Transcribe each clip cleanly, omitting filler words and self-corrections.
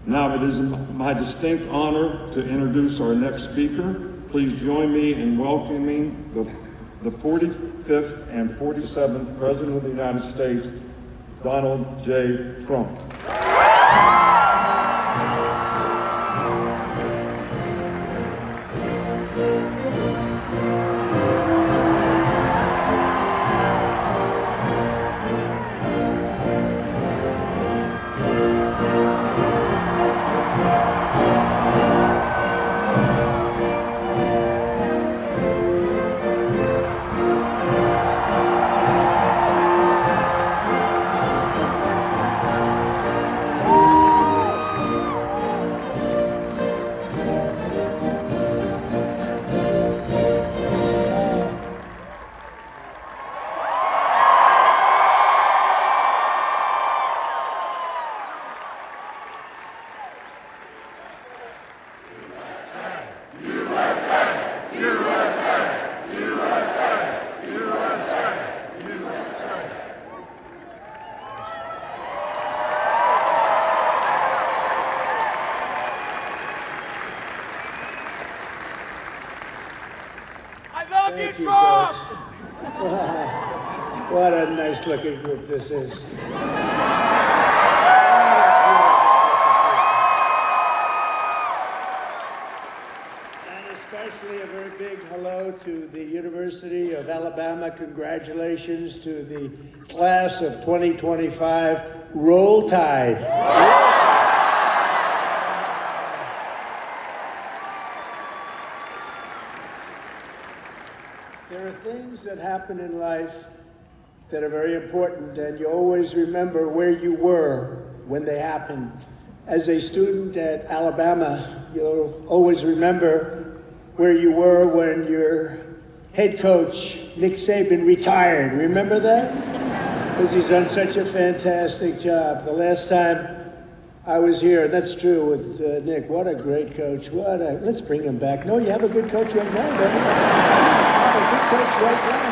Now it is my distinct honor to introduce our next speaker. Please join me in welcoming the 45th and 47th President of the United States, Donald J. Trump. Thank you, Trump! What a nice looking group this is. And especially a very big hello to the University of Alabama. Congratulations to the class of 2025. Roll Tide. There are things that happen in life that are very important, and you always remember where you were when they happened. As a student at Alabama, you'll always remember where you were when your head coach, Nick Saban, retired. Remember that? Because he's done such a fantastic job. The last time I was here, and that's true with Nick, what a great coach. Let's bring him back. No, you have a good coach right now, buddy. Good coach right now.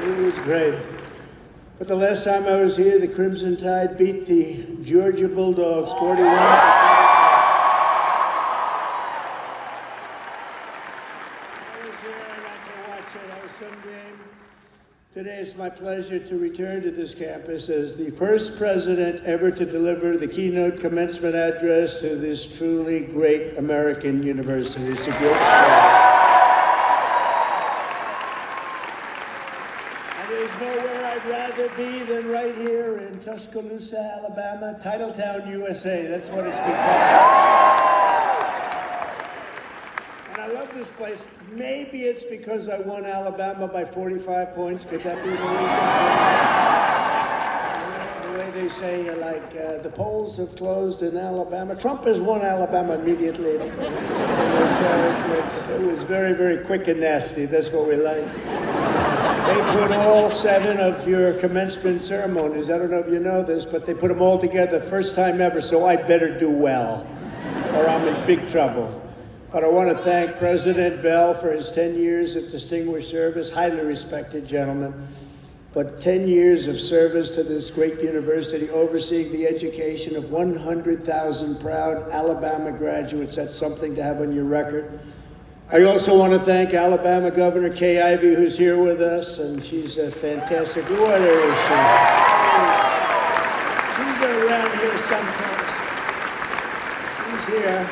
It was great. But the last time I was here, the Crimson Tide beat the Georgia Bulldogs 41. I was here, I got to watch it. I was some game. Today it's my pleasure to return to this campus as the first president ever to deliver the keynote commencement address to this truly great American university. It's a great story. Be than right here in Tuscaloosa, Alabama, Titletown, USA. That's what it's become. And I love this place. Maybe it's because I won Alabama by 45 points. Could that be the reason? The way they say, the polls have closed in Alabama. Trump has won Alabama immediately. It was very, very quick and nasty. That's what we like. They put all 7 of your commencement ceremonies, I don't know if you know this, but they put them all together first time ever, so I better do well, or I'm in big trouble. But I want to thank President Bell for his 10 years of distinguished service, highly respected gentleman, but 10 years of service to this great university, overseeing the education of 100,000 proud Alabama graduates. That's something to have on your record. I also want to thank Alabama Governor Kay Ivey, who's here with us, and she's a fantastic. What is she? She's around here sometimes. She's here.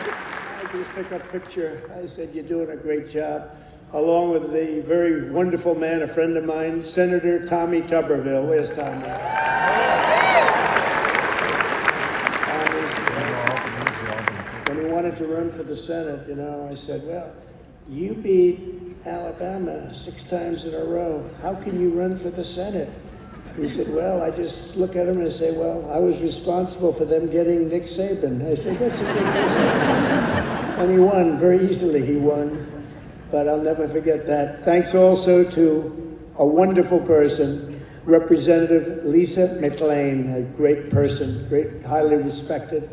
I just took a picture. I said, you're doing a great job. Along with the very wonderful man, a friend of mine, Senator Tommy Tuberville. Where's Tommy? When he wanted to run for the Senate, I said, well, you beat Alabama 6 times in a row. How can you run for the Senate? He said, well, I just look at him and say, well, I was responsible for them getting Nick Saban. I said, that's a good reason. And he won, very easily he won. But I'll never forget that. Thanks also to a wonderful person, Representative Lisa McLean, a great person, great, highly respected.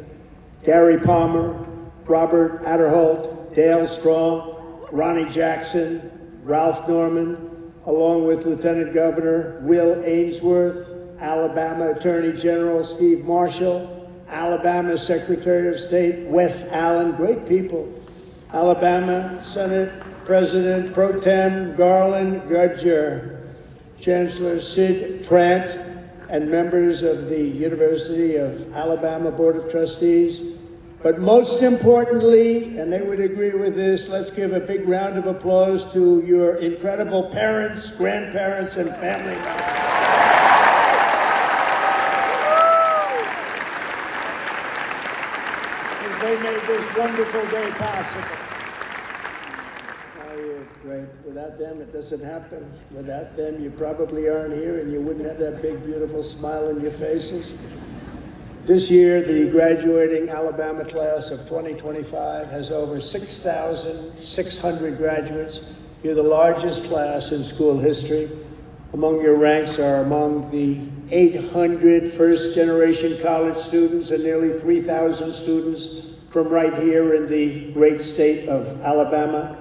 Gary Palmer, Robert Adderholt, Dale Strong, Ronnie Jackson, Ralph Norman, along with Lieutenant Governor Will Ainsworth, Alabama Attorney General Steve Marshall, Alabama Secretary of State Wes Allen, great people. Alabama Senate President Pro Tem Garland Gudger, Chancellor Sid Trant, and members of the University of Alabama Board of Trustees. But most importantly, and they would agree with this, let's give a big round of applause to your incredible parents, grandparents, and family members. They made this wonderful day possible. Oh, you're great. Without them, it doesn't happen. Without them, you probably aren't here, and you wouldn't have that big, beautiful smile on your faces. This year, the graduating Alabama class of 2025 has over 6,600 graduates. You're the largest class in school history. Among your ranks are among the 800 first-generation college students and nearly 3,000 students from right here in the great state of Alabama.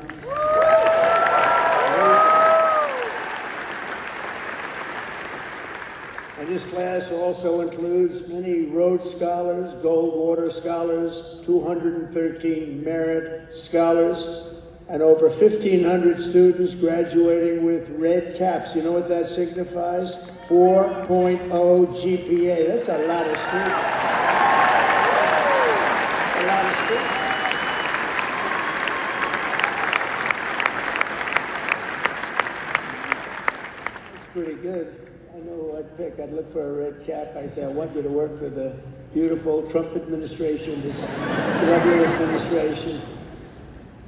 And this class also includes many Rhodes Scholars, Goldwater Scholars, 213 Merit Scholars, and over 1,500 students graduating with red caps. You know what that signifies? 4.0 GPA. That's a lot of students. A lot of students. That's pretty good. I know who I'd pick. I'd look for a red cap. I say, I want you to work for the beautiful Trump administration, this lovely administration.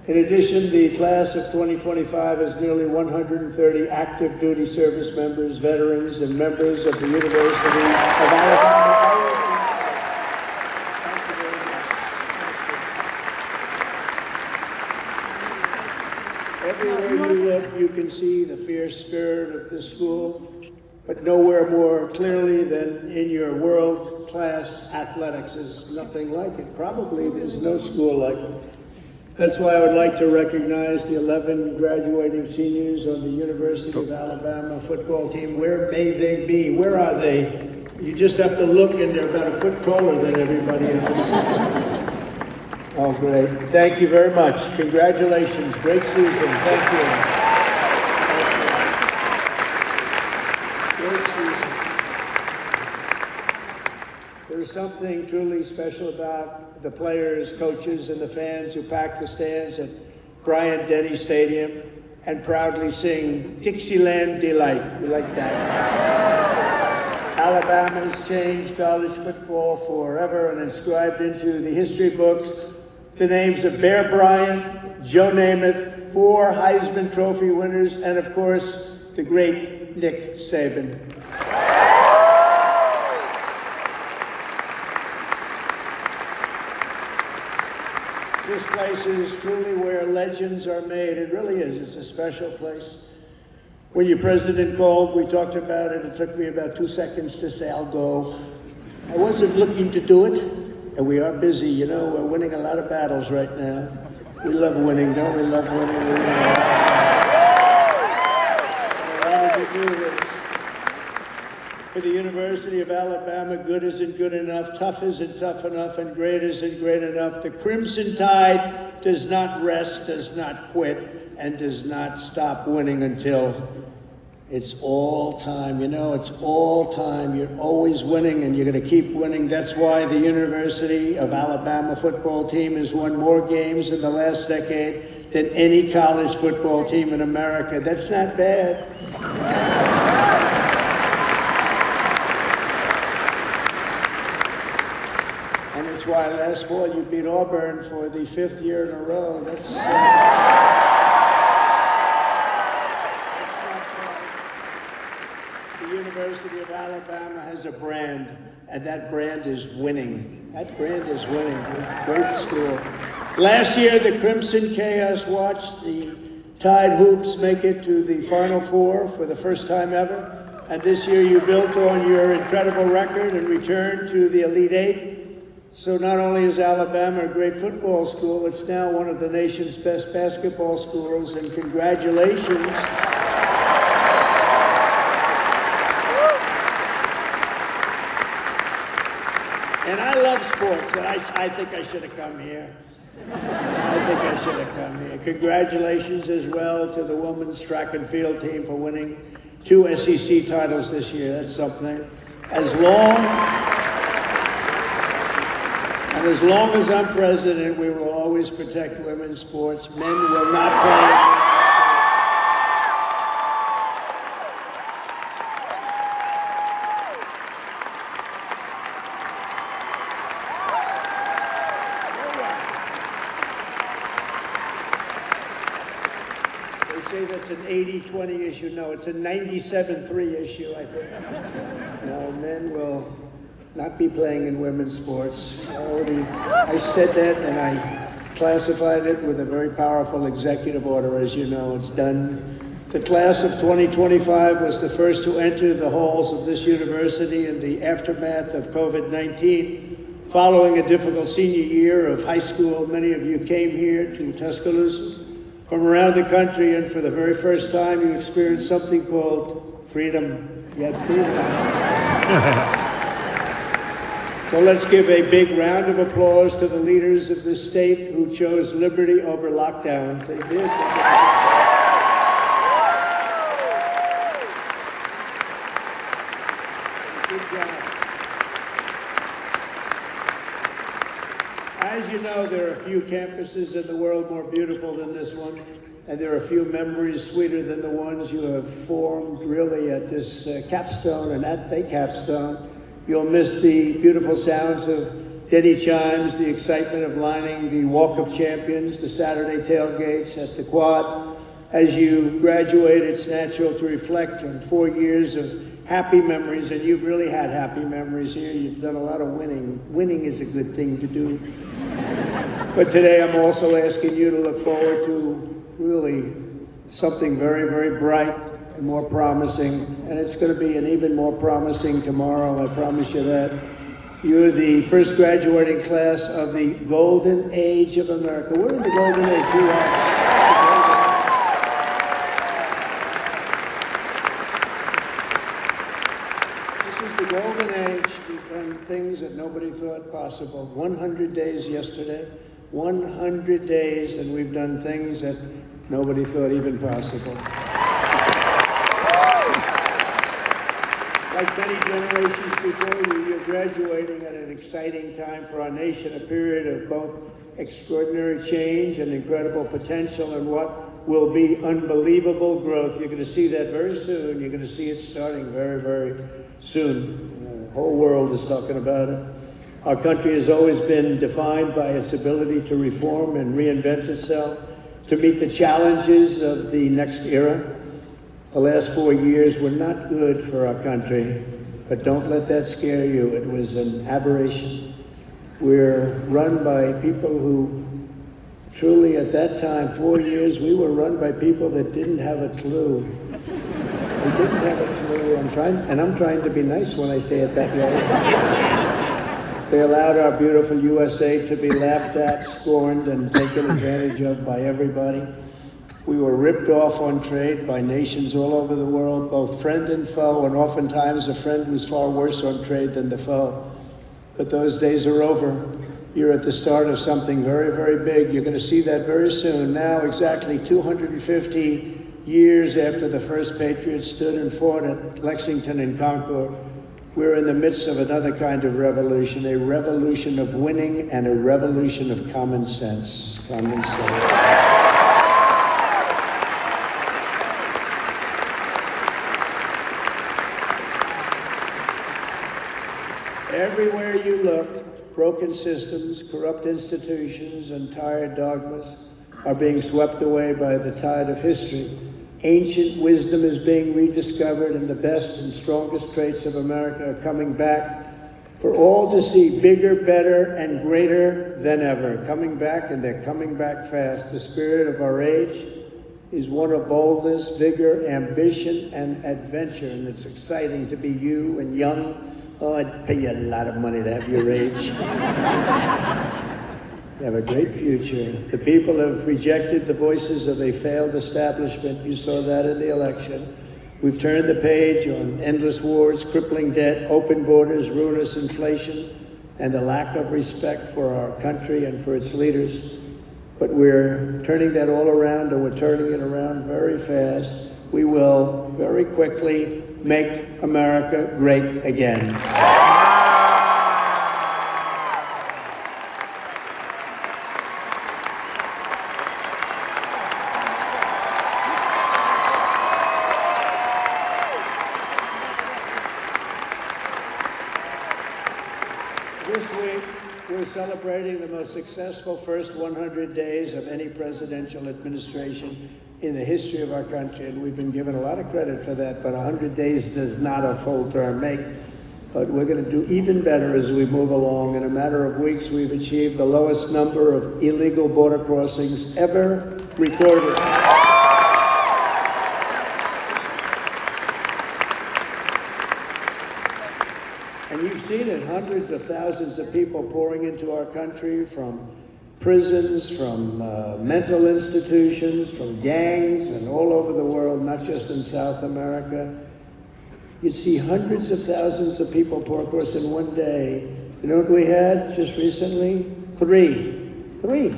In addition, the class of 2025 has nearly 130 active duty service members, veterans, and members of the University of Alabama. Everywhere you look, you can see the fierce spirit of this school, but nowhere more clearly than in your world-class athletics. There's nothing like it. Probably there's no school like it. That's why I would like to recognize the 11 graduating seniors on the University of Alabama football team. Where may they be? Where are they? You just have to look, and they're about a foot taller than everybody else. Oh, great. Thank you very much. Congratulations. Great season. Thank you. Great season. There's something truly special about the players, coaches, and the fans who pack the stands at Bryant-Denny Stadium and proudly sing Dixieland Delight. We like that. Alabama has changed college football forever and inscribed into the history books the names of Bear Bryant, Joe Namath, 4 Heisman Trophy winners, and of course, the great Nick Saban. This place is truly where legends are made. It really is. It's a special place. When your president called, we talked about it. It took me about 2 seconds to say, I'll go. I wasn't looking to do it, and we are busy. You know, we're winning a lot of battles right now. We love winning, don't we? Love winning. For the University of Alabama, good isn't good enough, tough isn't tough enough, and great isn't great enough. The Crimson Tide does not rest, does not quit, and does not stop winning until it's all time. You know, it's all time. You're always winning, and you're going to keep winning. That's why the University of Alabama football team has won more games in the last decade than any college football team in America. That's not bad. And it's why last fall you beat Auburn for the 5th year in a row. That's not bad. The University of Alabama has a brand, and that brand is winning. That brand is winning. Great school. Last year, the Crimson Chaos watched the Tide Hoops make it to the Final Four for the first time ever. And this year, you built on your incredible record and returned to the Elite Eight. So not only is Alabama a great football school, it's now one of the nation's best basketball schools, and congratulations. And I love sports, and I think I should have come here. Congratulations as well to the women's track and field team for winning 2 SEC titles this year. That's something. As long as I'm president, we will always protect women's sports. Men will not play. That's an 80-20 issue. No, it's a 97-3 issue, I think. No, men will not be playing in women's sports. I said that, and I classified it with a very powerful executive order, as you know. It's done. The class of 2025 was the first to enter the halls of this university in the aftermath of COVID-19. Following a difficult senior year of high school, many of you came here to Tuscaloosa from around the country, and for the very first time, you experienced something called freedom. You had freedom. So let's give a big round of applause to the leaders of this state who chose liberty over lockdowns. They did. Good job. As you know, there are a few campuses in the world more beautiful than this one, and there are a few memories sweeter than the ones you have formed really at this capstone and at the capstone. You'll miss the beautiful sounds of Denny chimes, the excitement of lining the Walk of Champions, the Saturday tailgates at the Quad. As you graduate, it's natural to reflect on 4 years of happy memories, and you've really had happy memories here. You've done a lot of winning. Winning is a good thing to do. But today I'm also asking you to look forward to really something very, very bright and more promising. And it's going to be an even more promising tomorrow, I promise you that. You're the first graduating class of the golden age of America. We're in the golden age. You are. Golden age, we've done things that nobody thought possible. 100 days yesterday, 100 days, and we've done things that nobody thought even possible. Like many generations before you, you're graduating at an exciting time for our nation, a period of both extraordinary change and incredible potential and what will be unbelievable growth. You're going to see that very soon. You're going to see it starting very, very soon. The whole world is talking about it. Our country has always been defined by its ability to reform and reinvent itself to meet the challenges of the next era. The last 4 years were not good for our country, but don't let that scare you. It was an aberration. We're run by people who truly at that time, 4 years, we were run by people that didn't have a clue. We didn't have a clue. I'm trying to be nice when I say it that way. They allowed our beautiful USA to be laughed at, scorned, and taken advantage of by everybody. We were ripped off on trade by nations all over the world, both friend and foe, and oftentimes a friend was far worse on trade than the foe. But those days are over. You're at the start of something very, very big. You're going to see that very soon. Now, exactly 250 years after the first Patriots stood and fought at Lexington and Concord, we're in the midst of another kind of revolution, a revolution of winning and a revolution of common sense. Common sense. Everywhere you look, broken systems, corrupt institutions, and tired dogmas are being swept away by the tide of history. Ancient wisdom is being rediscovered, and the best and strongest traits of America are coming back for all to see, bigger, better, and greater than ever. Coming back, and they're coming back fast. The spirit of our age is one of boldness, vigor, ambition, and adventure, and it's exciting to be you and young. Oh, I'd pay you a lot of money to have your age. You have a great future. The people have rejected the voices of a failed establishment. You saw that in the election. We've turned the page on endless wars, crippling debt, open borders, ruinous inflation. and the lack of respect for our country and for its leaders. But we're turning that all around, and we're turning it around very fast. We will very quickly make America great again. This week, we're celebrating the most successful first 100 days of any presidential administration in the history of our country, and we've been given a lot of credit for that, but 100 days does not a full term make. But we're going to do even better as we move along. In a matter of weeks, we've achieved the lowest number of illegal border crossings ever recorded. And you've seen it, hundreds of thousands of people pouring into our country from prisons, from mental institutions, from gangs, and all over the world, not just in South America. You see hundreds of thousands of people pour across in one day. You know what we had just recently? Three. And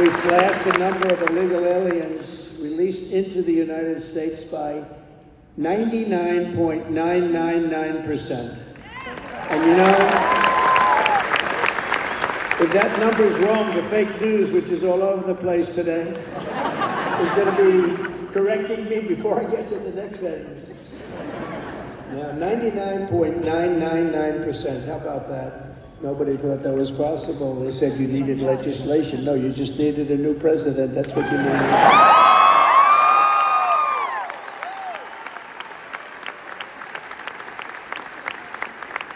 we slashed the number of illegal aliens released into the United States by 99.999%. And you know, if that number's wrong, the fake news, which is all over the place today, is going to be correcting me before I get to the next sentence. Now, 99.999%, how about that? Nobody thought that was possible. They said you needed legislation. No, you just needed a new president. That's what you needed.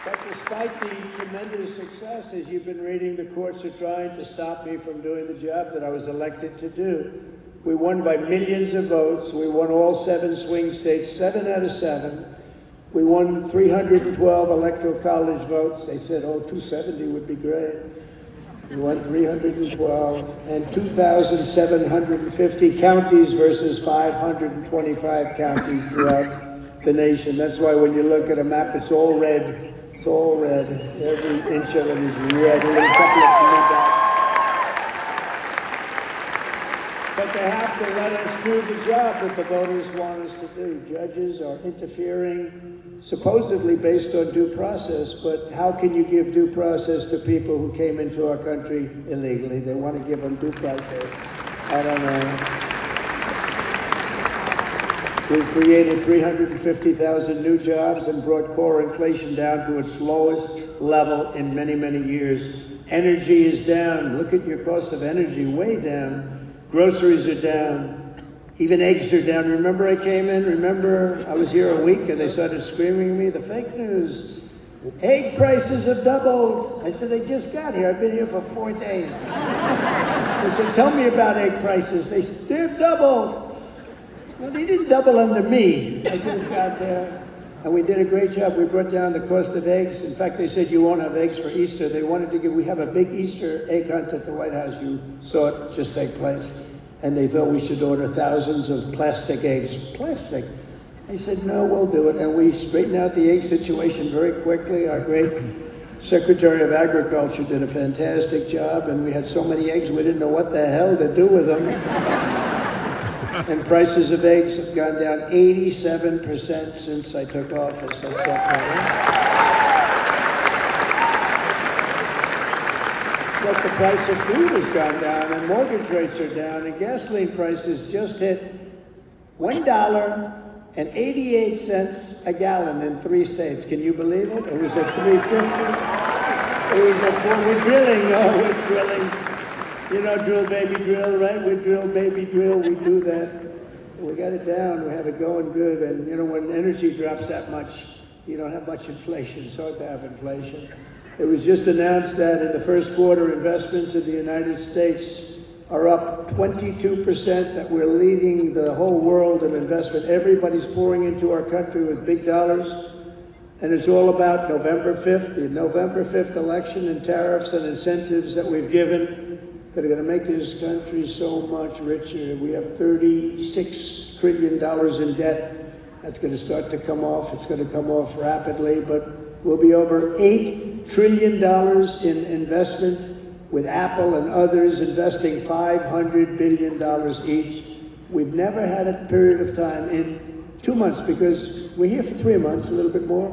But despite the tremendous successes, you've been reading, the courts are trying to stop me from doing the job that I was elected to do. We won by millions of votes. We won all 7 swing states, 7 out of 7. We won 312 electoral college votes. They said, oh, 270 would be great. We won 312, and 2,750 counties versus 525 counties throughout the nation. That's why when you look at a map, it's all red. It's all red. Every inch of it is red. A little couple of blue dots. But they have to let us do the job that the voters want us to do. Judges are interfering, supposedly based on due process, but how can you give due process to people who came into our country illegally? They want to give them due process. I don't know. We've created 350,000 new jobs and brought core inflation down to its lowest level in many, many years. Energy is down. Look at your cost of energy, way down. Groceries are down. Even eggs are down. Remember I came in? Remember I was here a week and they started screaming at me, the fake news. Egg prices have doubled. I said, they just got here. I've been here for 4 days. They said, tell me about egg prices. They said, they've doubled. Well, they didn't double under me. I just got there. And we did a great job. We brought down the cost of eggs. In fact, they said you won't have eggs for Easter. They wanted to we have a big Easter egg hunt at the White House. You saw it just take place. And they thought we should order thousands of plastic eggs. Plastic. I said, no, we'll do it. And we straightened out the egg situation very quickly. Our great Secretary of Agriculture did a fantastic job. And we had so many eggs, we didn't know what the hell to do with them. And prices of eggs have gone down 87% since I took office. That's that. But the price of food has gone down, and mortgage rates are down, and gasoline prices just hit $1.88 a gallon in 3 states. Can you believe it? It was at $3.50. It was at we're drilling. Oh, we're drilling. You know, drill, baby, drill, right? We drill, baby, drill. We do that. We got it down. We have it going good. And, you know, when energy drops that much, you don't have much inflation. It's hard to have inflation. It was just announced that in the first quarter, investments in the United States are up 22%, that we're leading the whole world in investment. Everybody's pouring into our country with big dollars. And it's all about November 5th, the November 5th election, and tariffs and incentives that we've given that are going to make this country so much richer. We have $36 trillion in debt, That's going to start to come off. It's going to come off rapidly, but we'll be over $8 trillion in investment, with Apple and others investing $500 billion each. We've never had a period of time in 2 months, because we're here for 3 months, a little bit more,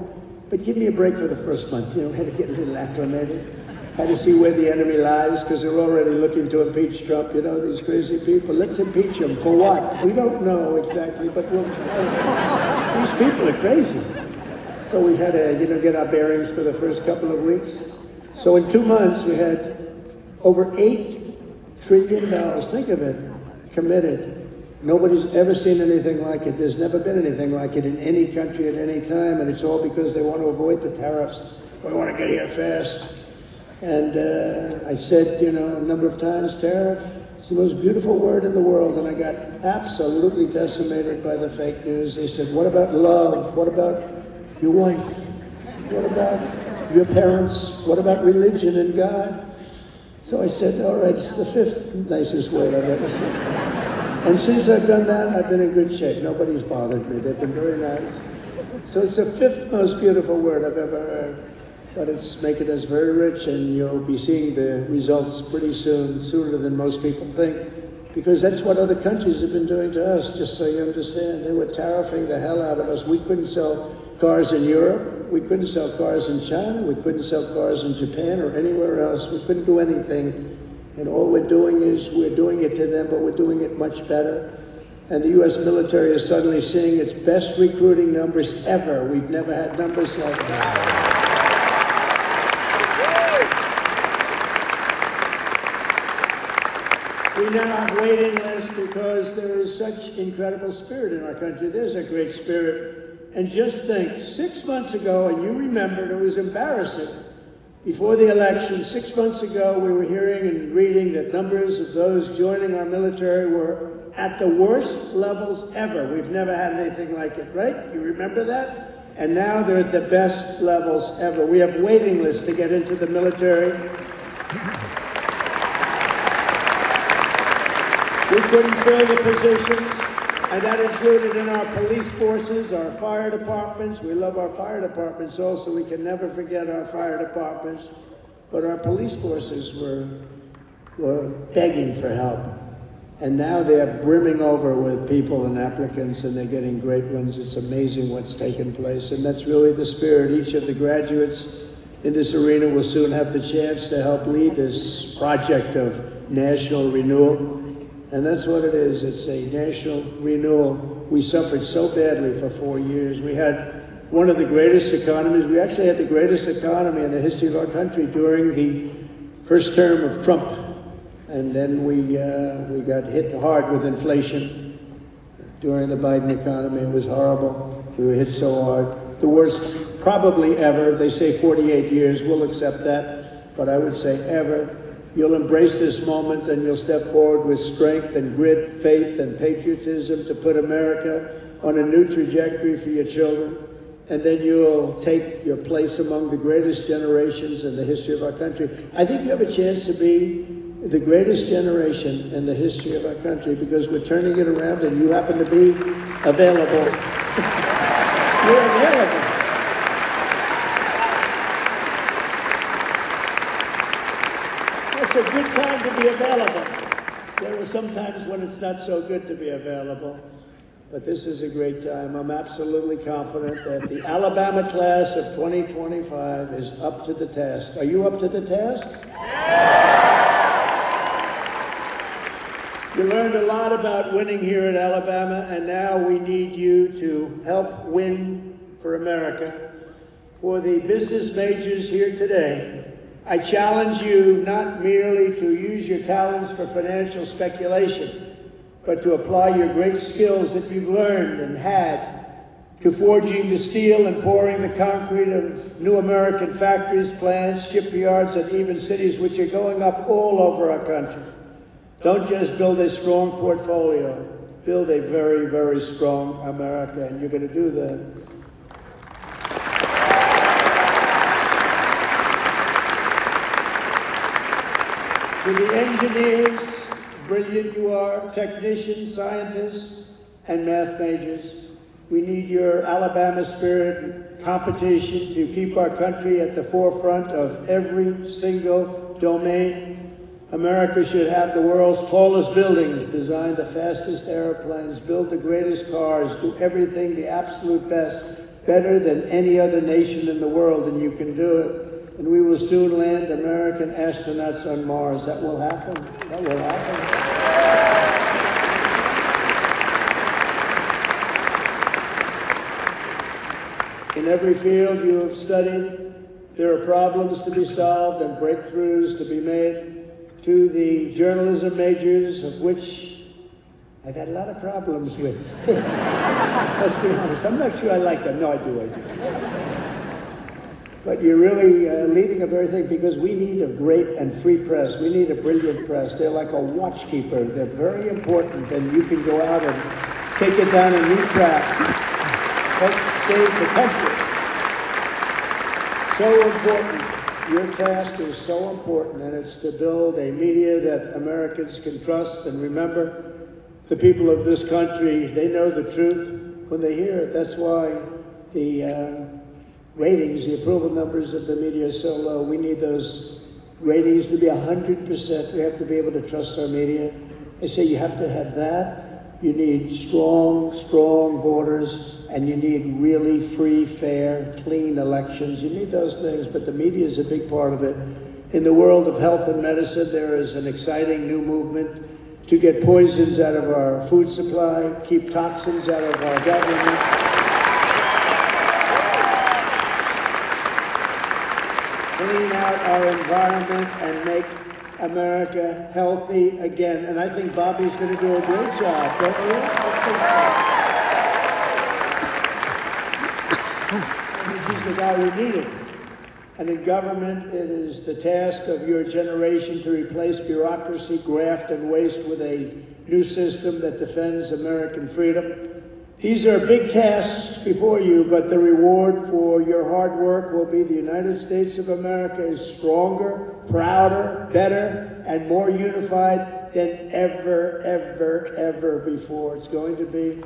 but give me a break for the first month. Had to get a little acclimated. Had to see where the enemy lies, because they're already looking to impeach Trump. These crazy people. Let's impeach him. For what? We don't know exactly, but these people are crazy. So we had to, get our bearings for the first couple of weeks. So in 2 months, we had over $8 trillion, think of it, committed. Nobody's ever seen anything like it. There's never been anything like it in any country at any time, and it's all because they want to avoid the tariffs. We want to get here fast. And I said, a number of times, tariff is the most beautiful word in the world, and I got absolutely decimated by the fake news. They said, what about love? What about your wife? What about your parents? What about religion and God? So I said, all right, it's the 5th nicest word I've ever seen. And since I've done that, I've been in good shape. Nobody's bothered me. They've been very nice. So it's the 5th most beautiful word I've ever heard. But it's making us very rich, and you'll be seeing the results pretty soon, sooner than most people think, because that's what other countries have been doing to us, just so you understand. They were tariffing the hell out of us. We couldn't sell cars in Europe. We couldn't sell cars in China. We couldn't sell cars in Japan or anywhere else. We couldn't do anything. And all we're doing is we're doing it to them, but we're doing it much better. And the U.S. military is suddenly seeing its best recruiting numbers ever. We've never had numbers like that. We now have waiting lists because there is such incredible spirit in our country. There's a great spirit. And just think, 6 months ago, and you remember, it was embarrassing. Before the election, 6 months ago, we were hearing and reading that numbers of those joining our military were at the worst levels ever. We've never had anything like it, right? You remember that? And now they're at the best levels ever. We have waiting lists to get into the military. We couldn't fill the positions, and that included in our police forces, our fire departments. We love our fire departments also. We can never forget our fire departments. But our police forces were begging for help. And now they're brimming over with people and applicants, and they're getting great ones. It's amazing what's taken place, and that's really the spirit. Each of the graduates in this arena will soon have the chance to help lead this project of national renewal. And that's what it is. It's a national renewal. We suffered so badly for 4 years. We had one of the greatest economies. We actually had the greatest economy in the history of our country during the first term of Trump. And then we got hit hard with inflation during the Biden economy. It was horrible. We were hit so hard. The worst probably ever. They say 48 years. We'll accept that. But I would say ever. You'll embrace this moment, and you'll step forward with strength and grit, faith and patriotism to put America on a new trajectory for your children. And then you'll take your place among the greatest generations in the history of our country. I think you have a chance to be the greatest generation in the history of our country, because we're turning it around, and you happen to be available. You're available. It's a good time to be available. There are some times when it's not so good to be available, but this is a great time. I'm absolutely confident that the Alabama class of 2025 is up to the task. Are you up to the task? You learned a lot about winning here at Alabama, and now we need you to help win for America. For the business majors here today, I challenge you not merely to use your talents for financial speculation, but to apply your great skills that you've learned and had to forging the steel and pouring the concrete of new American factories, plants, shipyards, and even cities which are going up all over our country. Don't just build a strong portfolio, build a very, very strong America, and you're going to do that. To the engineers, brilliant you are, technicians, scientists, and math majors, We need your Alabama spirit competition to keep our country at the forefront of every single domain. America should have the world's tallest buildings, design the fastest airplanes, build the greatest cars, do everything the absolute best, better than any other nation in the world, and you can do it. And we will soon land American astronauts on Mars. That will happen. That will happen. In every field you have studied, there are problems to be solved and breakthroughs to be made. To the journalism majors, of which I've had a lot of problems with. Let's be honest, I'm not sure I like them. No, I do. But you're really leading a very thing, because we need a great and free press. We need a brilliant press. They're like a watchkeeper. They're very important, and you can go out and take it down a new track. Help save the country. So important. Your task is so important, and it's to build a media that Americans can trust. And remember, the people of this country, they know the truth when they hear it. That's why the ratings, the approval numbers of the media are so low. We need those ratings to be 100%. We have to be able to trust our media. I say you have to have that. You need strong borders, and you need really free, fair, clean elections. You need those things, but the media is a big part of it. In the world of health and medicine, there is an exciting new movement to get poisons out of our food supply, keep toxins out of our government. Clean out our environment and make America healthy again. And I think Bobby's going to do a great job, don't you? He's the guy we needed. And in government, it is the task of your generation to replace bureaucracy, graft, and waste with a new system that defends American freedom. These are big tasks before you, but the reward for your hard work will be the United States of America is stronger, prouder, better, and more unified than ever before. It's going to be.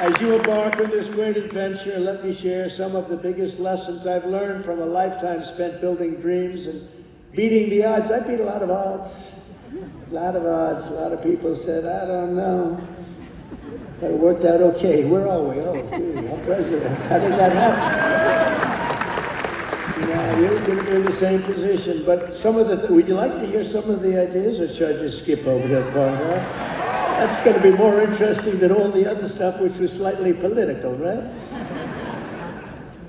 As you embark on this great adventure, let me share some of the biggest lessons I've learned from a lifetime spent building dreams and beating the odds. I beat a lot of odds. A lot of odds. A lot of people said, I don't know. But it worked out okay. Where are we? Oh, gee, I'm president. How did that happen? Yeah, you're going to be in the same position. But some of the, would you like to hear some of the ideas, or should I just skip over that part, right? That's going to be more interesting than all the other stuff, which was slightly political, right?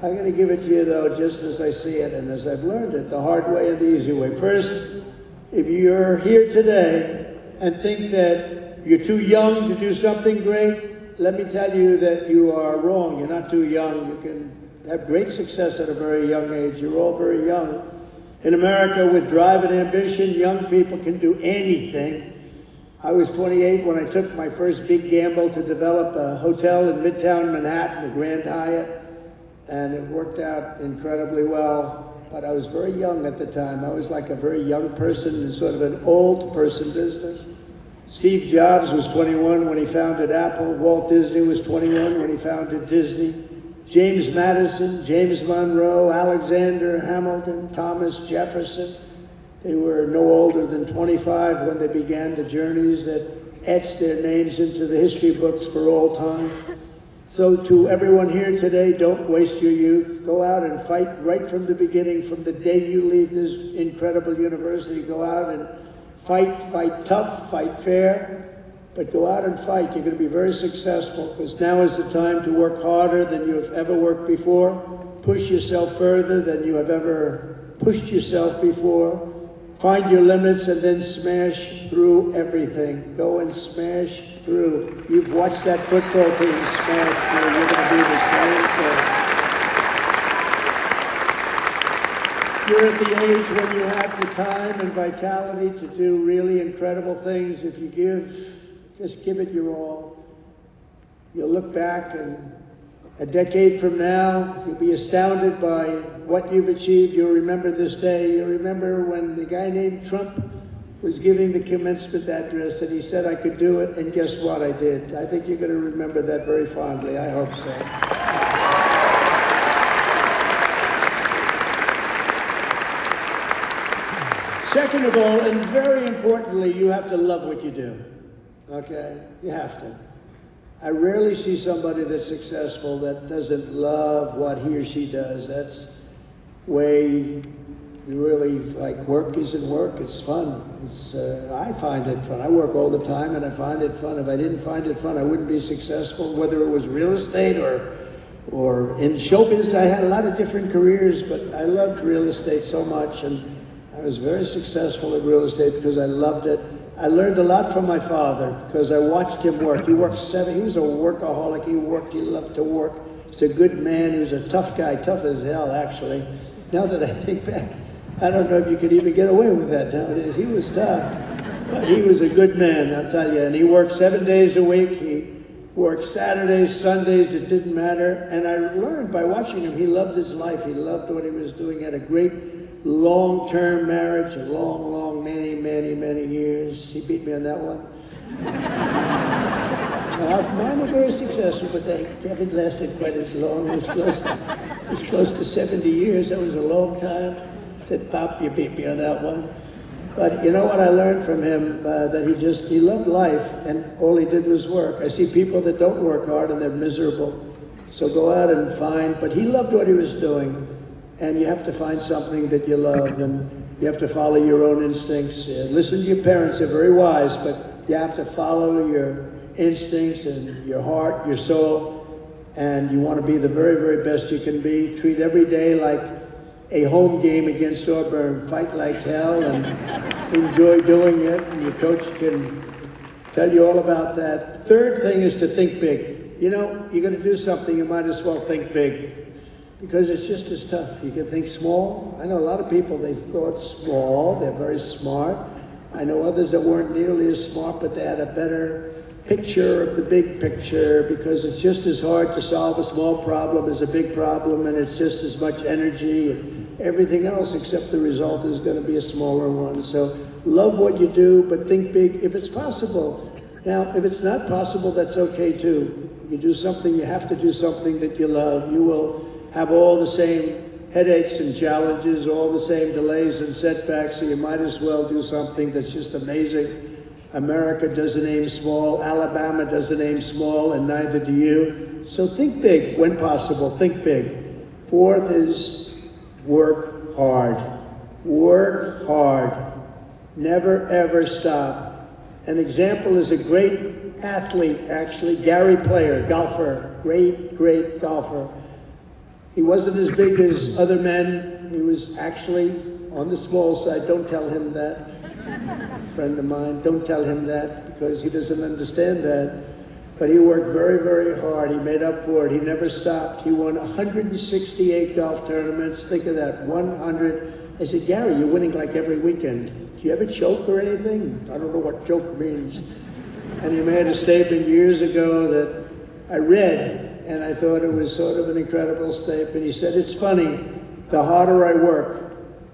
I'm going to give it to you, though, just as I see it and as I've learned it, the hard way and the easy way. First, if you're here today and think that you're too young to do something great, let me tell you that you are wrong. You're not too young. You can have great success at a very young age. You're all very young. In America, with drive and ambition, young people can do anything. I was 28 when I took my first big gamble to develop a hotel in Midtown Manhattan, the Grand Hyatt. And it worked out incredibly well, but I was very young at the time. I was like a very young person in sort of an old person business. Steve Jobs was 21 when he founded Apple. Walt Disney was 21 when he founded Disney. James Madison, James Monroe, Alexander Hamilton, Thomas Jefferson. They were no older than 25 when they began the journeys that etched their names into the history books for all time. So to everyone here today, don't waste your youth. Go out and fight right from the beginning, from the day you leave this incredible university. Go out and fight tough, fight fair, but go out and fight. You're going to be very successful, because now is the time to work harder than you have ever worked before. Push yourself further than you have ever pushed yourself before. Find your limits and then smash through everything. Go and smash through. You've watched that football team smash through. You're going to be the same thing. You're at the age when you have the time and vitality to do really incredible things. If you just give it your all. You'll look back and A decade from now, you'll be astounded by what you've achieved. You'll remember this day. You'll remember when the guy named Trump was giving the commencement address and he said I could do it, and guess what? I did. I think you're going to remember that very fondly. I hope so. Second of all, and very importantly, you have to love what you do. Okay? You have to. I rarely see somebody that's successful that doesn't love what he or she does. That's way you really, like, work isn't work, it's fun. I find it fun. I work all the time and I find it fun. If I didn't find it fun, I wouldn't be successful, whether it was real estate or in showbiz. I had a lot of different careers, but I loved real estate so much, and I was very successful in real estate because I loved it. I learned a lot from my father because I watched him work. He worked he was a workaholic. He loved to work. He's a good man. He was a tough guy, tough as hell, actually. Now that I think back, I don't know if you could even get away with that nowadays. He was tough. But he was a good man, I'll tell you. And he worked 7 days a week. He worked Saturdays, Sundays, it didn't matter. And I learned by watching him, he loved his life. He loved what he was doing. He had a great long-term marriage, a long, many years. He beat me on that one. Mine were very successful, but they haven't lasted quite as long. It's close to 70 years. That was a long time. I said, Pop, you beat me on that one. But you know what I learned from him? That he loved life, and all he did was work. I see people that don't work hard and they're miserable. So go out and find, but he loved what he was doing. And you have to find something that you love, and you have to follow your own instincts. Listen to your parents, they're very wise, but you have to follow your instincts and your heart, your soul, and you want to be the very, very best you can be. Treat every day like a home game against Auburn. Fight like hell and enjoy doing it, and your coach can tell you all about that. Third thing is to think big. You know, you're going to do something, you might as well think big, because it's just as tough. You can think small. I know a lot of people, they thought small, they're very smart. I know others that weren't nearly as smart, but they had a better picture of the big picture, because it's just as hard to solve a small problem as a big problem, and it's just as much energy and everything else, except the result is going to be a smaller one. So love what you do, but think big if it's possible. Now, if it's not possible, that's okay too. You do something, you have to do something that you love. You will have all the same headaches and challenges, all the same delays and setbacks, so you might as well do something that's just amazing. America doesn't aim small, Alabama doesn't aim small, and neither do you. So think big when possible, think big. Fourth is work hard. Work hard. Never ever stop. An example is a great athlete, actually, Gary Player, golfer, great golfer. He wasn't as big as other men. He was actually on the small side. Don't tell him that. A friend of mine, don't tell him that, because he doesn't understand that. But he worked very, very hard. He made up for it. He never stopped. He won 168 golf tournaments. Think of that, 100. I said, Gary, you're winning like every weekend. Do you ever choke or anything? I don't know what choke means. And he made a statement years ago that I read, and I thought it was sort of an incredible statement. He said, it's funny, the harder I work,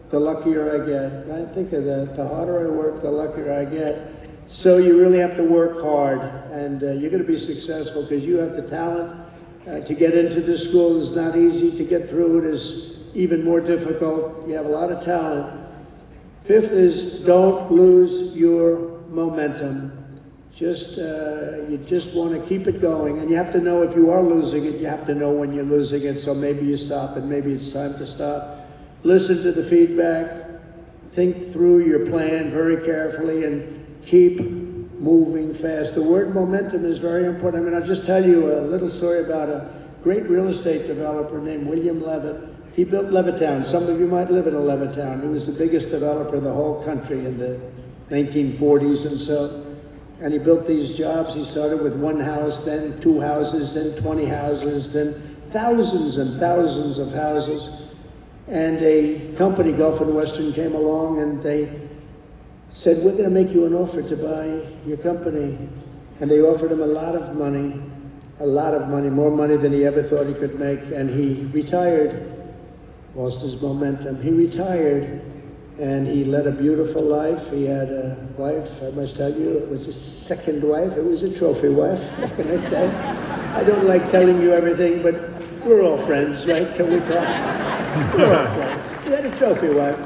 the luckier I get. Right? Think of that. The harder I work, the luckier I get. So you really have to work hard, and you're going to be successful because you have the talent. To get into this school is not easy. To get through it is even more difficult. You have a lot of talent. Fifth is don't lose your momentum. You just want to keep it going, and you have to know if you are losing it, you have to know when you're losing it, so maybe you stop and maybe it's time to stop. Listen to the feedback, think through your plan very carefully, and keep moving fast. The word momentum is very important. I mean, I'll just tell you a little story about a great real estate developer named William Levitt. He built Levittown. Some of you might live in a Levittown. He was the biggest developer in the whole country in the 1940s and so. And he built these jobs. He started with one house, then 2 houses, then 20 houses, then thousands and thousands of houses. And a company, Gulf and Western, came along and they said, we're going to make you an offer to buy your company. And they offered him a lot of money. a lot of money, more money than he ever thought he could make, and he retired, lost his momentum. He retired, and he led a beautiful life. He had a wife, I must tell you, it was his second wife. It was a trophy wife, what can I say? I don't like telling you everything, but we're all friends, right? Can we talk? We're all friends. He had a trophy wife.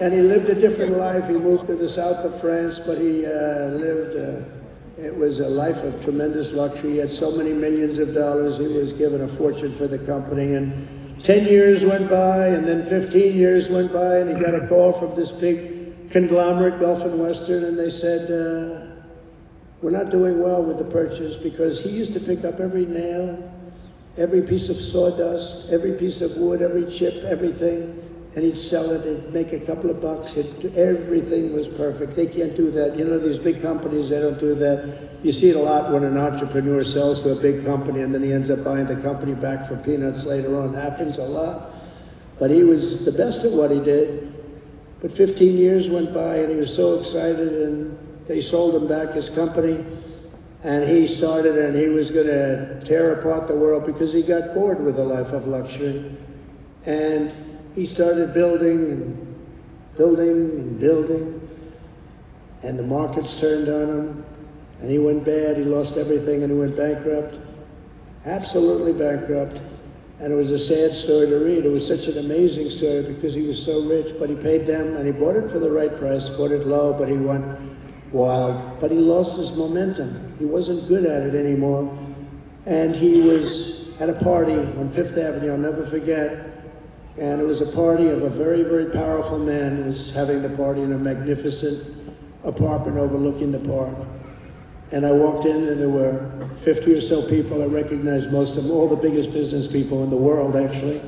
And he lived a different life. He moved to the south of France, but he it was a life of tremendous luxury. He had so many millions of dollars. He was given a fortune for the company. And 10 years went by, and then 15 years went by, and he got a call from this big conglomerate, Gulf and Western, and they said, we're not doing well with the purchase, because he used to pick up every nail, every piece of sawdust, every piece of wood, every chip, everything, and he'd sell it and make a couple of bucks. Everything was perfect. They can't do that. You know, these big companies, they don't do that. You see it a lot when an entrepreneur sells to a big company and then he ends up buying the company back for peanuts later on. It happens a lot. But he was the best at what he did. But 15 years went by and he was so excited, and they sold him back his company. And he started, and he was going to tear apart the world because he got bored with a life of luxury. And he started building and building and building, and the markets turned on him, and he went bad. He lost everything, and he went bankrupt, absolutely bankrupt. And it was a sad story to read. It was such an amazing story because he was so rich, but he paid them, and he bought it for the right price, bought it low, but he went wild. But he lost his momentum. He wasn't good at it anymore. And he was at a party on Fifth Avenue, I'll never forget. And it was a party of a very, very powerful man who was having the party in a magnificent apartment overlooking the park. And I walked in, and there were 50 or so people. I recognized most of them, all the biggest business people in the world, actually.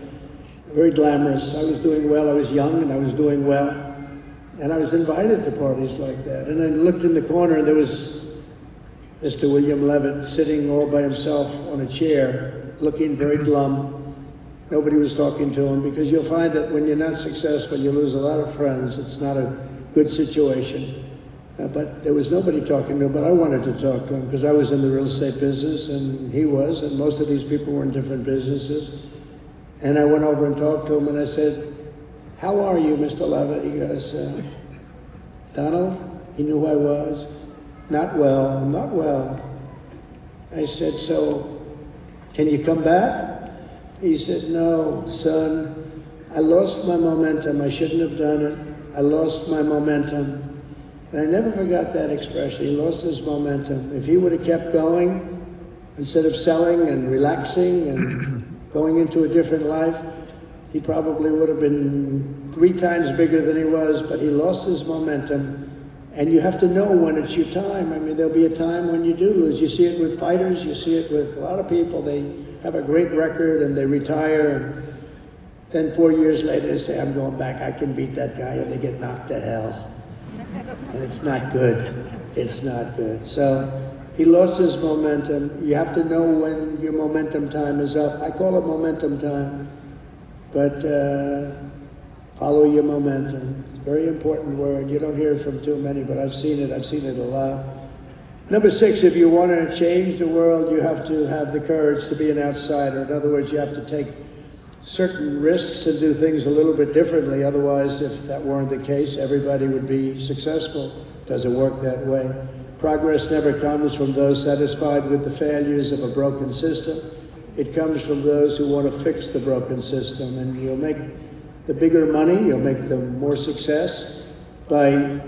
Very glamorous. I was doing well. I was young, and I was doing well. And I was invited to parties like that. And I looked in the corner, and there was Mr. William Levitt sitting all by himself on a chair, looking very glum. Nobody was talking to him, because you'll find that when you're not successful, you lose a lot of friends. It's not a good situation. But there was nobody talking to him, but I wanted to talk to him because I was in the real estate business, and he was, and most of these people were in different businesses. And I went over and talked to him, and I said, "How are you, Mr. Levitt?" He goes, "Donald?" He knew who I was. "Not well, not well." I said, "So, can you come back?" He said, "No, son, I lost my momentum. I shouldn't have done it. I lost my momentum." And I never forgot that expression. He lost his momentum. If he would have kept going, instead of selling and relaxing and going into a different life, he probably would have been 3 times bigger than he was, but he lost his momentum. And you have to know when it's your time. I mean, there'll be a time when you do lose. You see it with fighters. You see it with a lot of people. They have a great record and they retire, and then 4 years later they say, "I'm going back. I can beat that guy," and they get knocked to hell. And it's not good. It's not good. So he lost his momentum. You have to know when your momentum time is up. I call it momentum time. But follow your momentum. It's a very important word. You don't hear it from too many, but I've seen it. I've seen it a lot. Number 6, if you want to change the world, you have to have the courage to be an outsider. In other words, you have to take certain risks and do things a little bit differently. Otherwise, if that weren't the case, everybody would be successful. It doesn't work that way. Progress never comes from those satisfied with the failures of a broken system. It comes from those who want to fix the broken system. And you'll make the bigger money, you'll make the more success by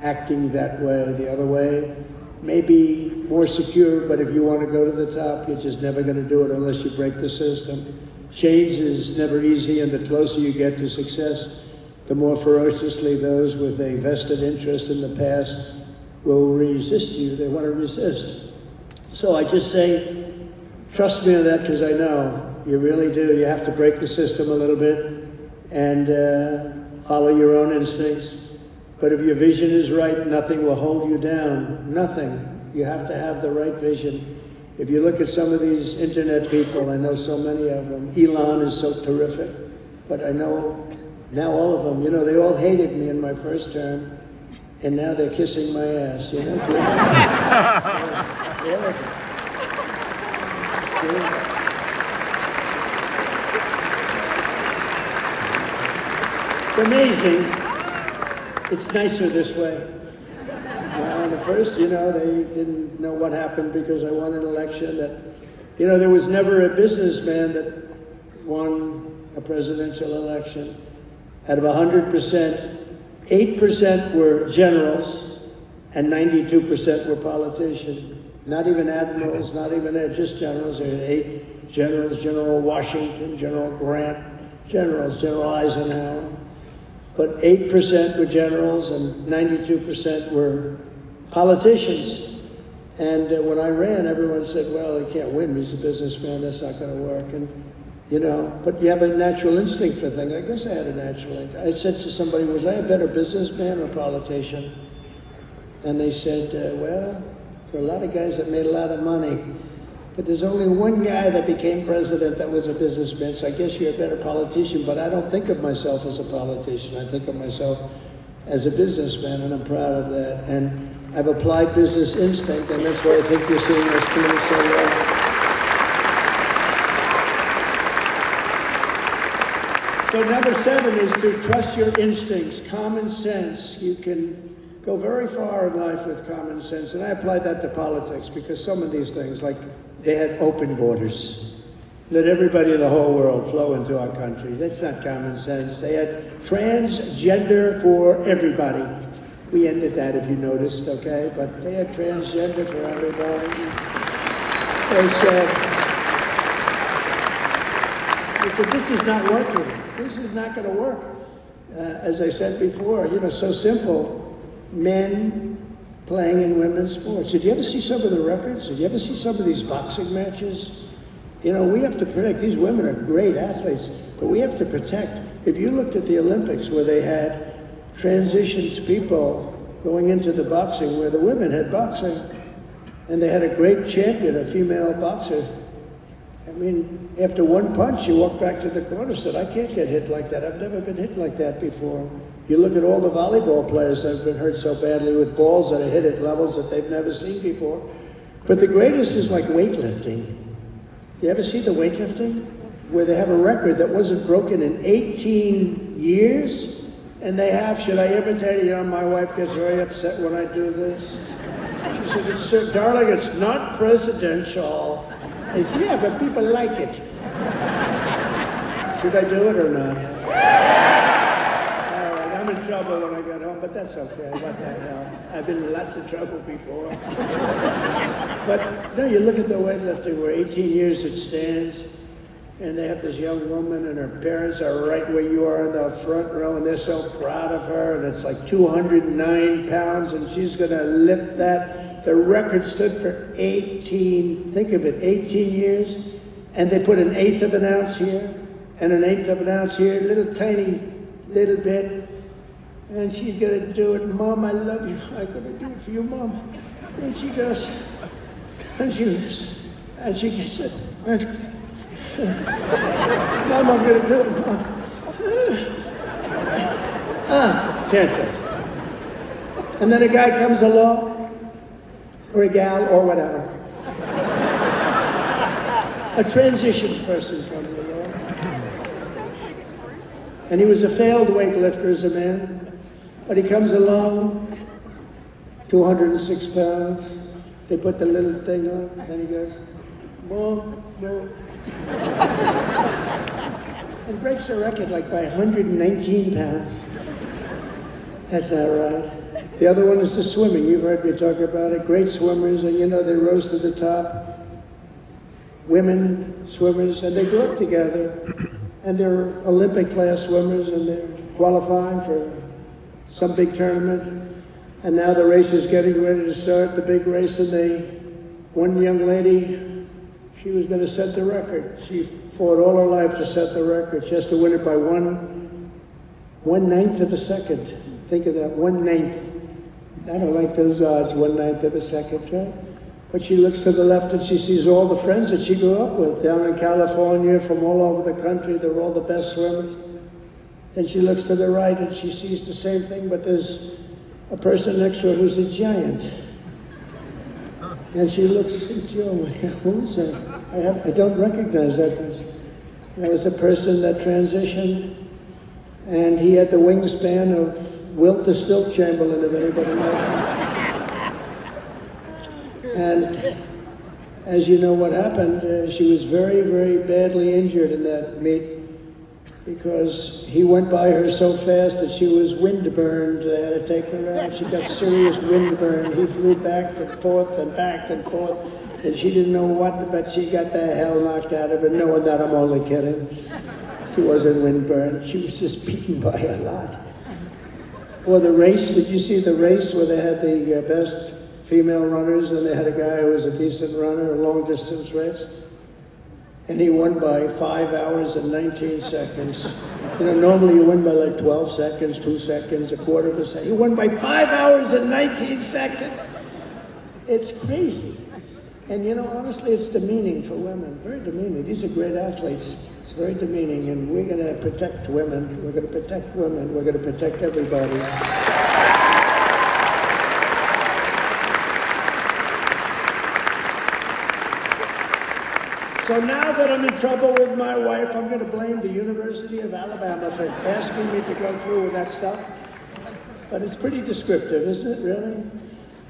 acting that way. The other way may be more secure, but if you want to go to the top, you're just never going to do it unless you break the system. Change is never easy, and the closer you get to success, the more ferociously those with a vested interest in the past will resist you. They want to resist. So I just say, trust me on that, because I know you really do. You have to break the system a little bit and follow your own instincts. But if your vision is right, nothing will hold you down. Nothing. You have to have the right vision. If you look at some of these internet people, I know so many of them. Elon is so terrific, but I know now all of them, you know, they all hated me in my first term, and now they're kissing my ass, you know? It's amazing. It's nicer this way. At first, they didn't know what happened because I won an election that, there was never a businessman that won a presidential election. Out of 100%, 8% were generals and 92% were politicians. Not even admirals, not even just generals. There were 8 generals, General Washington, General Grant, generals, General Eisenhower. But 8% were generals and 92% were politicians. And when I ran, everyone said, well, he can't win. He's a businessman. That's not going to work. And, but you have a natural instinct for things. I guess I had a natural instinct. I said to somebody, was I a better businessman or politician? And they said, well, there are a lot of guys that made a lot of money. But there's only one guy that became president that was a businessman, so I guess you're a better politician, but I don't think of myself as a politician. I think of myself as a businessman, and I'm proud of that. And I've applied business instinct, and that's why I think you're seeing us doing so well. So number 7 is to trust your instincts, common sense. You can go very far in life with common sense, and I applied that to politics because some of these things, like they had open borders. Let everybody in the whole world flow into our country. That's not common sense. They had transgender for everybody. We ended that, if you noticed, okay? But they had transgender for everybody. They said, this is not working. This is not going to work. As I said before, so simple. Men playing in women's sports. Did you ever see some of the records? Did you ever see some of these boxing matches? We have to protect. These women are great athletes, but we have to protect. If you looked at the Olympics where they had transitioned people going into the boxing, where the women had boxing, and they had a great champion, a female boxer. I mean, after one punch, you walk back to the corner and said, I can't get hit like that. I've never been hit like that before. You look at all the volleyball players that have been hurt so badly with balls that are hit at levels that they've never seen before. But the greatest is like weightlifting. You ever see the weightlifting? Where they have a record that wasn't broken in 18 years? And they have, should I imitate it? My wife gets very upset when I do this. She said, darling, it's not presidential. I said, yeah, but people like it. Should I do it or not? I'm in trouble when I get home, but that's okay. What the hell? I've been in lots of trouble before. But no, you look at the weightlifting where 18 years it stands, and they have this young woman, and her parents are right where you are in the front row, and they're so proud of her, and it's like 209 pounds, and she's going to lift that. The record stood for 18, think of it, 18 years, and they put 1/8 of an ounce here, and 1/8 of an ounce here, little tiny, little bit. And she's going to do it. Mom, I love you. I'm going to do it for you, Mom. And she goes, and she gets it. And, Mom, I'm going to do it, Mom. Can't do it. And then a guy comes along, or a gal, or whatever. A transition person comes along. And he was a failed weightlifter as a man. But he comes along, 206 pounds. They put the little thing on, and he goes, Mom, no. And breaks the record like by 119 pounds. That's not right. The other one is the swimming. You've heard me talk about it. Great swimmers, and they rose to the top. Women swimmers, and they grew up together. And they're Olympic class swimmers, and they're qualifying for some big tournament, and now the race is getting ready to start, the big race, and one young lady, she was going to set the record. She fought all her life to set the record. She has to win it by 1/9 of a second. Think of that, 1/9. I don't like those odds, 1/9 of a second, right? But she looks to the left and she sees all the friends that she grew up with down in California, from all over the country. They're all the best swimmers. Then she looks to the right and she sees the same thing, but there's a person next to her who's a giant. And she looks at Joe, who's that? I don't recognize that person. That was a person that transitioned, and he had the wingspan of Wilt the Stilt Chamberlain, if anybody knows him. And as you know what happened, she was very, very badly injured in that meet because he went by her so fast that she was windburned. They had to take her out. She got serious windburn. He flew back and forth and back and forth, and she didn't know what, but she got the hell knocked out of her, knowing that I'm only kidding. She wasn't windburned. She was just beaten by a lot. Or the race, did you see the race where they had the best female runners and they had a guy who was a decent runner, a long distance race? And he won by 5 hours and 19 seconds. You know, normally you win by like 12 seconds, 2 seconds, a quarter of a second. He won by 5 hours and 19 seconds. It's crazy. And you know, honestly, it's demeaning for women, very demeaning. These are great athletes. It's very demeaning, and we're going to protect women. We're going to protect women. We're going to protect everybody. So now that I'm in trouble with my wife, I'm going to blame the University of Alabama for asking me to go through with that stuff. But it's pretty descriptive, isn't it, really?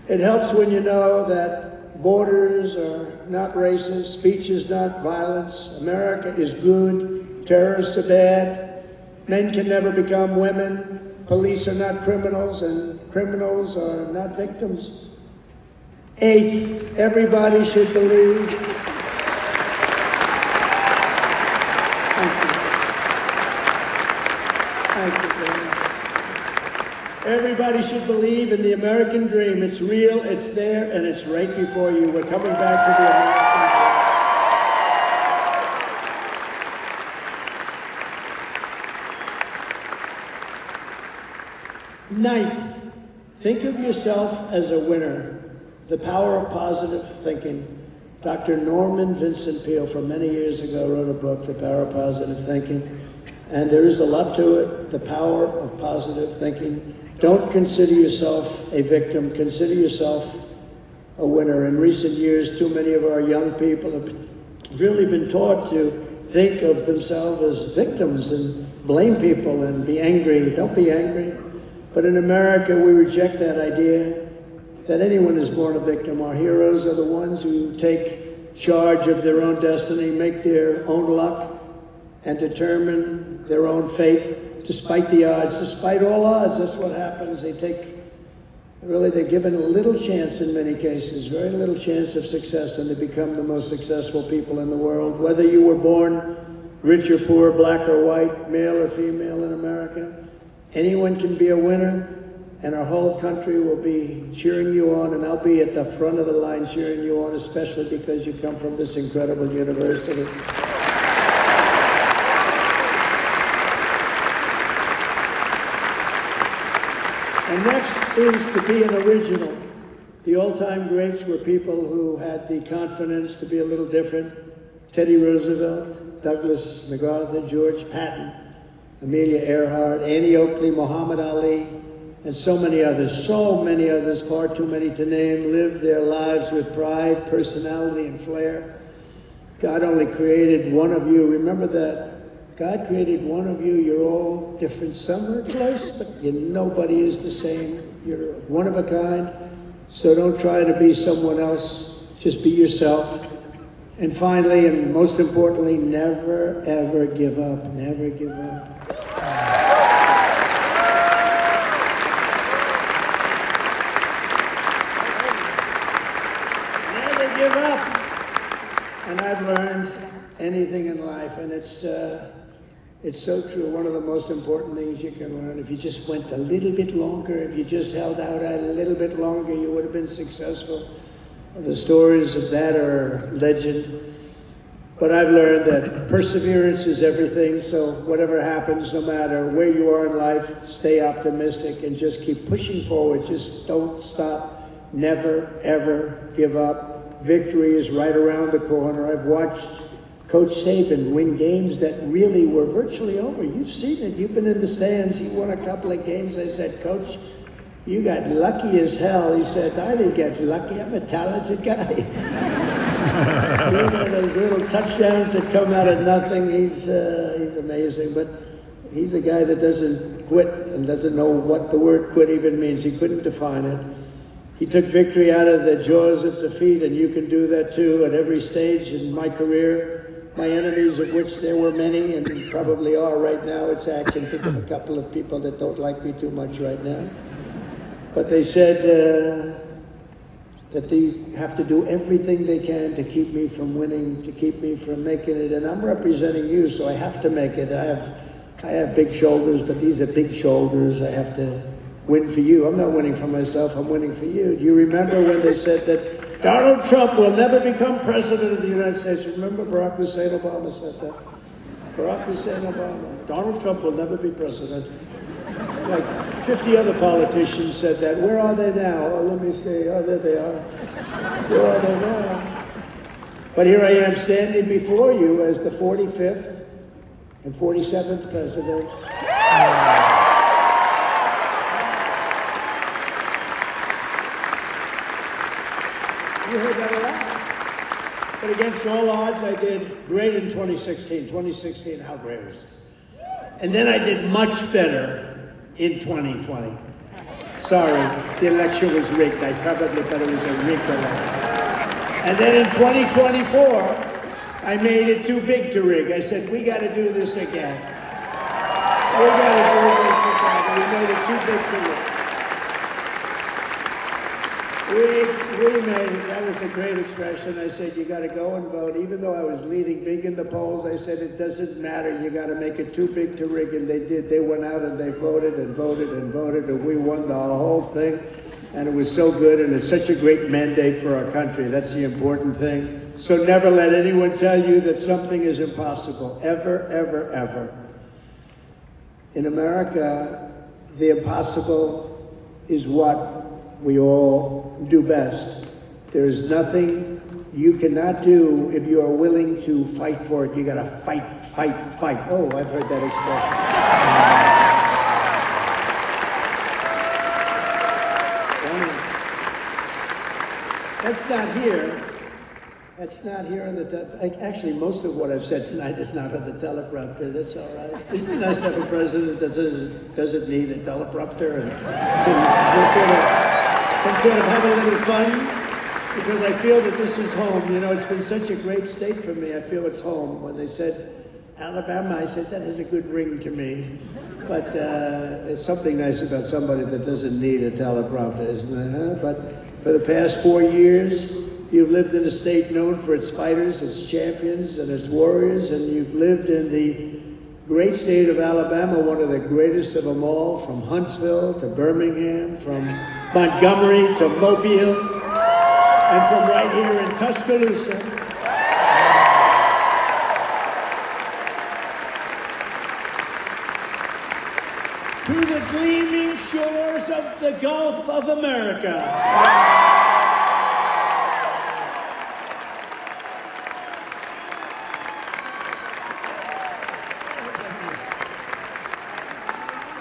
It helps when you know that borders are not racist, speech is not violence, America is good, terrorists are bad, men can never become women, police are not criminals, and criminals are not victims. 8, everybody should believe. Everybody should believe in the American dream. It's real, it's there, and it's right before you. We're coming back to the American dream. 9th, think of yourself as a winner. The power of positive thinking. Dr. Norman Vincent Peale, from many years ago, wrote a book, The Power of Positive Thinking. And there is a lot to it, the power of positive thinking. Don't consider yourself a victim, consider yourself a winner. In recent years, too many of our young people have really been taught to think of themselves as victims and blame people and be angry. Don't be angry. But in America, we reject that idea that anyone is born a victim. Our heroes are the ones who take charge of their own destiny, make their own luck, and determine their own fate despite the odds, despite all odds. That's what happens. They're given a little chance in many cases, very little chance of success, and they become the most successful people in the world. Whether you were born rich or poor, black or white, male or female in America, anyone can be a winner, and our whole country will be cheering you on, and I'll be at the front of the line cheering you on, especially because you come from this incredible university. And next is to be an original. The all-time greats were people who had the confidence to be a little different. Teddy Roosevelt, Douglas MacArthur, George Patton, Amelia Earhart, Annie Oakley, Muhammad Ali, and so many others, far too many to name, lived their lives with pride, personality, and flair. God only created one of you. Remember that. God created one of you. You're all different. Some are close, but nobody is the same. You're one of a kind. So don't try to be someone else. Just be yourself. And finally, and most importantly, never, ever give up. Never give up. Never give up. And I've learned anything in life, and it's so true. One of the most important things you can learn, if you just went a little bit longer, if you just held out a little bit longer, you would have been successful. The stories of that are legend. But I've learned that perseverance is everything, so whatever happens, no matter where you are in life, stay optimistic and just keep pushing forward. Just don't stop. Never, ever give up. Victory is right around the corner. I've watched Coach Saban win games that really were virtually over. You've seen it. You've been in the stands. He won a couple of games. I said, Coach, You got lucky as hell. He said, I didn't get lucky. I'm a talented guy. You know, those little touchdowns that come out of nothing, he's amazing. But he's a guy that doesn't quit and doesn't know what the word quit even means. He couldn't define it. He took victory out of the jaws of defeat, and you can do that too at every stage in my career. My enemies, of which there were many and probably are right now, I can think of a couple of people that don't like me too much right now. But they said that they have to do everything they can to keep me from winning, to keep me from making it. And I'm representing you, so I have to make it. I have big shoulders, but these are big shoulders. I have to win for you. I'm not winning for myself, I'm winning for you. Do you remember when they said that Donald Trump will never become president of the United States? Remember Barack Hussein Obama said that? Barack Hussein Obama. Donald Trump will never be president. Like 50 other politicians said that. Where are they now? Oh, let me see. Oh, there they are. Where are they now? But here I am standing before you as the 45th and 47th president. You heard that a lot. But against all odds, I did great in 2016. 2016, how great was it? And then I did much better in 2020. Sorry, the election was rigged. I probably thought it was a rigged election. And then in 2024, I made it too big to rig. I said, we got to do this again. We got to do this again. We made it too big to rig. We made it. That was a great expression. I said, you got to go and vote. Even though I was leading big in the polls, I said, it doesn't matter. You got to make it too big to rig. And they did. They went out and they voted and voted and voted, and we won the whole thing. And it was so good, and it's such a great mandate for our country. That's the important thing. So never let anyone tell you that something is impossible. Ever, ever, ever. In America, the impossible is what we all do best. There is nothing you cannot do if you are willing to fight for it. You gotta fight, fight, fight. Oh, I've heard that expression. That's not here. That's not here on the actually, most of what I've said tonight is not on the teleprompter. That's all right. Isn't it nice to have a president that doesn't need a teleprompter and can sort of have a little fun? Because I feel that this is home. You know, it's been such a great state for me. I feel it's home. When they said Alabama, I said that has a good ring to me. But it's something nice about somebody that doesn't need a teleprompter, isn't it? Huh? But for the past 4 years, you've lived in a state known for its fighters, its champions, and its warriors, and you've lived in the great state of Alabama, one of the greatest of them all, from Huntsville to Birmingham, from Montgomery to Mobile, and from right here in Tuscaloosa. To the gleaming shores of the Gulf of America.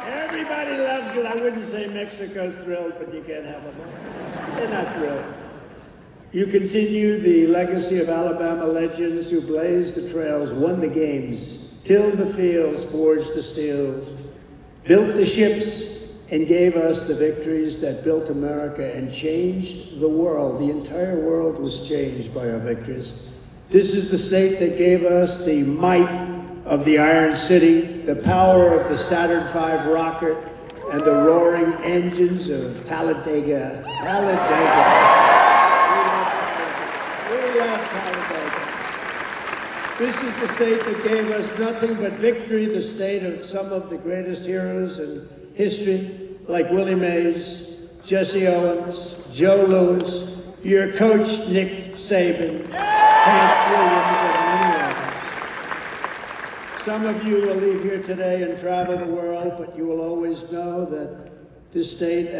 Everybody loves it. I wouldn't say Mexico's thrilled, but you can't have them all. They're not thrilled. You continue the legacy of Alabama legends who blazed the trails, won the games, tilled the fields, forged the steels, built the ships, and gave us the victories that built America and changed the world. The entire world was changed by our victories. This is the state that gave us the might of the Iron City, the power of the Saturn V rocket, and the roaring engines of Talladega. Talladega. We love Talladega. This is the state that gave us nothing but victory, the state of some of the greatest heroes in history, like Willie Mays, Jesse Owens, Joe Louis, your coach, Nick Saban, Hank Williams, and many others. Some of you will leave here today and travel the world, but you will always know that this state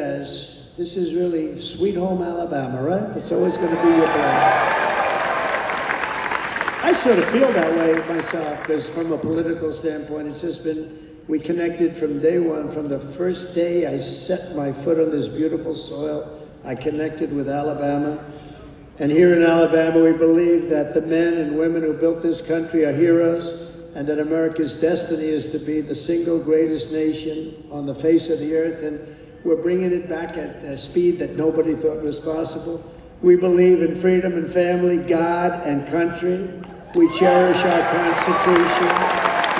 this is really sweet home Alabama, right? It's always going to be your place. I sort of feel that way myself, because from a political standpoint, it's just been We connected from day one. From the first day I set my foot on this beautiful soil, I connected with Alabama. And here in Alabama, we believe that the men and women who built this country are heroes, and that America's destiny is to be the single greatest nation on the face of the earth. And we're bringing it back at a speed that nobody thought was possible. We believe in freedom and family, God and country. We cherish our Constitution.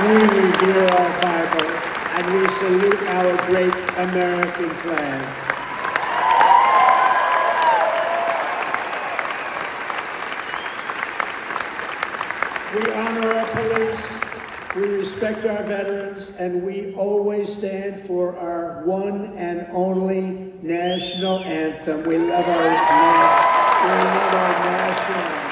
We revere our Bible, and we salute our great American flag. We honor our police, we respect our veterans, and we always stand for our one and only national anthem. We love our national anthem.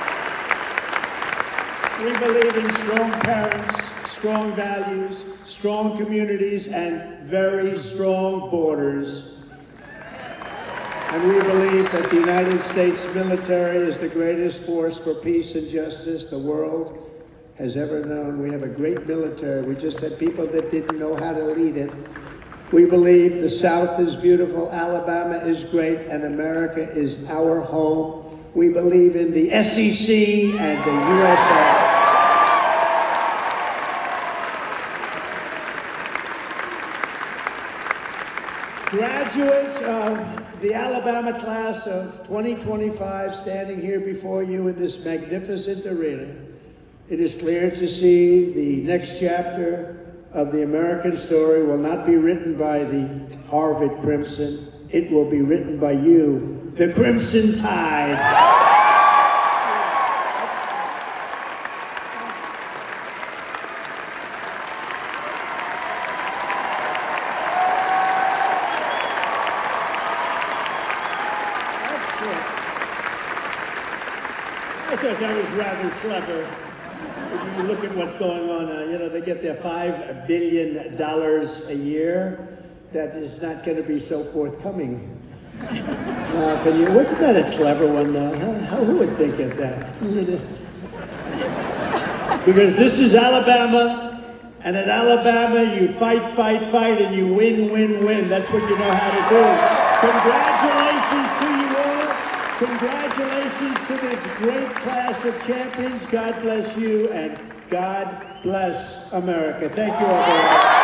We believe in strong parents, strong values, strong communities, and very strong borders. And we believe that the United States military is the greatest force for peace and justice the world has ever known. We have a great military. We just had people that didn't know how to lead it. We believe the South is beautiful, Alabama is great, and America is our home. We believe in the SEC and the USA. Graduates of the Alabama class of 2025 standing here before you in this magnificent arena, it is clear to see the next chapter of the American story will not be written by the Harvard Crimson. It will be written by you, the Crimson Tide. I thought that was rather clever. If you look at what's going on, they get their $5 billion a year. That is not going to be so forthcoming. Wasn't that a clever one, though? Who would think of that? Because this is Alabama, and in Alabama, you fight, and you win. That's what you know how to do. Congratulations to you all. Congratulations to this great class of champions. God bless you, and God bless America. Thank you all very much.